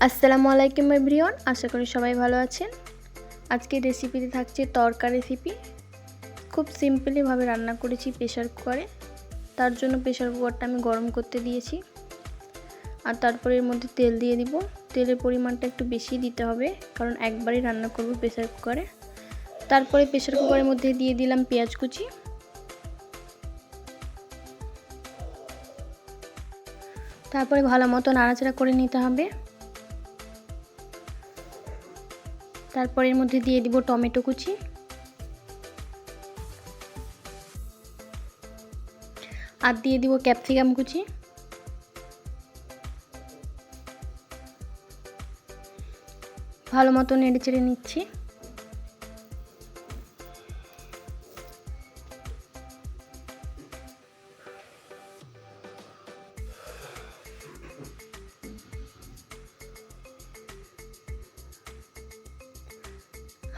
আসসালামু আলাইকুম এভরিওয়ান, আশা করি সবাই ভালো আছেন। আজকে রেসিপিতে থাকছে তড়কা রেসিপি। খুব সিম্পলিভাবে রান্না করেছি প্রেসার কুকারে। তার জন্য প্রেসার কুকারটা আমি গরম করতে দিয়েছি, আর তারপরে এর মধ্যে তেল দিয়ে দিব। তেলের পরিমাণটা একটু বেশি দিতে হবে, কারণ একবারই রান্না করব প্রেসার কুকারে। তারপরে প্রেসার কুকারের মধ্যে দিয়ে দিলাম পেঁয়াজ কুচি, তারপরে ভালো মতো নাড়াচাড়া করে নিতে হবে। তারপরে এর মধ্যে দিয়ে দিব টমেটো কুচি, আর দিয়ে দিব ক্যাপসিকাম কুচি। ভালো মতো নেড়ে চেড়ে নিচ্ছি।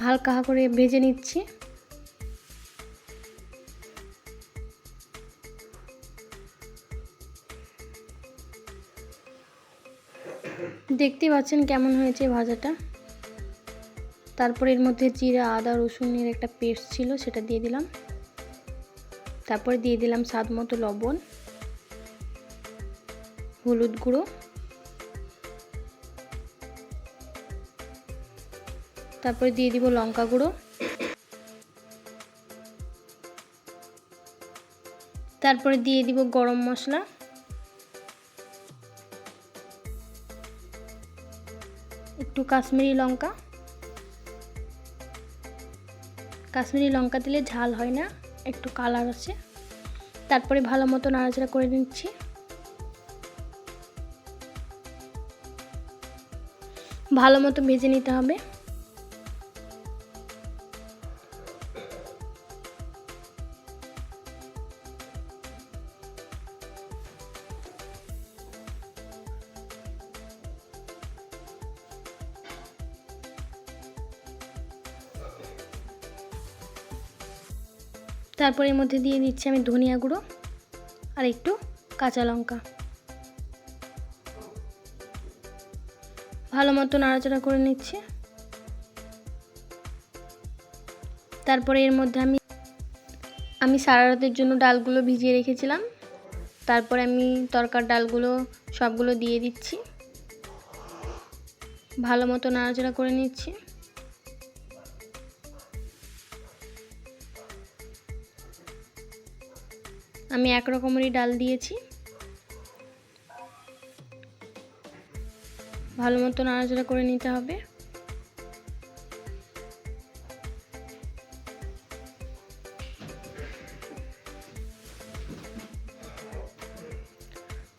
হালকা করে ভেজে নিচ্ছি। দেখতেই পাচ্ছেন কেমন হয়েছে ভাজাটা। তারপর এর মধ্যে জিরা, আদা, রসুনের একটা পেস্ট ছিল, সেটা দিয়ে দিলাম। তারপরে দিয়ে দিলাম স্বাদ মতো লবণ, হলুদ গুঁড়ো, তারপরে দিয়ে দিব লঙ্কা গুঁড়ো, তারপরে দিয়ে দিব গরম মশলা, একটু কাশ্মীরি লঙ্কা দিলে ঝাল হয় না, একটু কালার আছে। তারপরে ভালো মতো নাড়াচাড়া করে নিচ্ছি। ভালো মতো ভেজে নিতে হবে। তারপর এর মধ্যে দিয়ে দিচ্ছি আমি ধনিয়া গুঁড়ো আর একটু কাঁচা লঙ্কা। ভালো মতো নাড়াচাড়া করে নিচ্ছি। তারপরে এর মধ্যে আমি সারা রাতের জন্য ডালগুলো ভিজিয়ে রেখেছিলাম। তারপরে আমি তরকার ডালগুলো সবগুলো দিয়ে দিচ্ছি। ভালো মতো নাড়াচাড়া করে নিচ্ছি। আমি এক রকমেরই ডাল দিয়েছি। ভালো মতো নাড়াচাড়া করে নিতে হবে।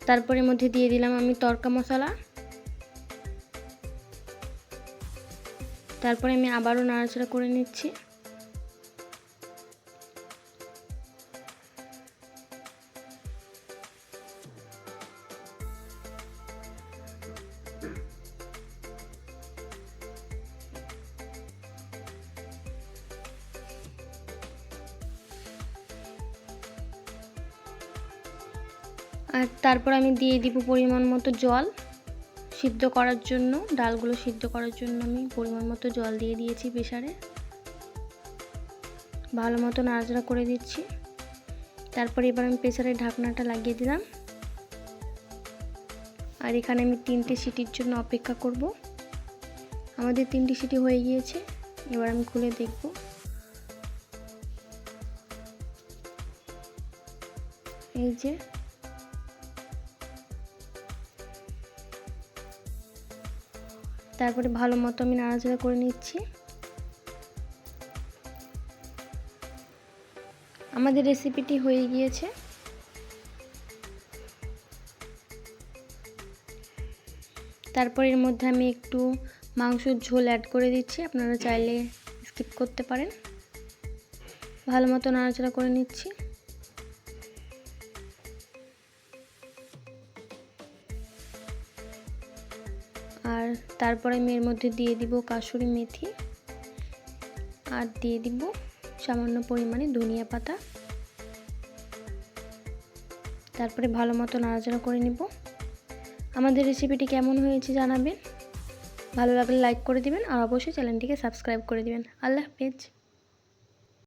তারপরে মধ্যে দিয়ে দিলাম আমি তড়কা মশলা। তারপরে আমি আবারও নাড়াচাড়া করে নিচ্ছি। আর তারপর আমি দিয়ে দিব পরিমাণ মতো জল। সিদ্ধ করার জন্য, ডালগুলো সিদ্ধ করার জন্য আমি পরিমাণ মতো জল দিয়ে দিয়েছি প্রেসারে। ভালো মতো নাড়াচাড়া করে দিচ্ছি। তারপর এবার আমি প্রেসারের ঢাকনাটা লাগিয়ে দিলাম। আর এখানে আমি 3টে সিটির জন্য অপেক্ষা করব। আমাদের 3টে সিটি হয়ে গিয়েছে। এবার আমি খুলে দেখব। এই যে তারপরে ভালো মতো আমি নাড়াচাড়া করে নিচ্ছি। আমাদের রেসিপিটি হয়ে গিয়েছে। তারপর এর মধ্যে আমি একটু মাংসের ঝোল অ্যাড করে দিচ্ছি, আপনারা চাইলে স্কিপ করতে পারেন। ভালো মতো নাড়াচাড়া করে নিচ্ছি। আর তারপরে আমি এর মধ্যে দিয়ে দিব কাসুরি মেথি, আর দিয়ে দিব সামান্য পরিমাণে ধনিয়া পাতা। তারপরে ভালো মতো নাড়াচাড়া করে নিব। আমাদের রেসিপিটি কেমন হয়েছে জানাবেন। ভালো লাগলে লাইক করে দিবেন আর অবশ্যই চ্যানেলটিকে সাবস্ক্রাইব করে দিবেন। আল্লাহ হাফেজ।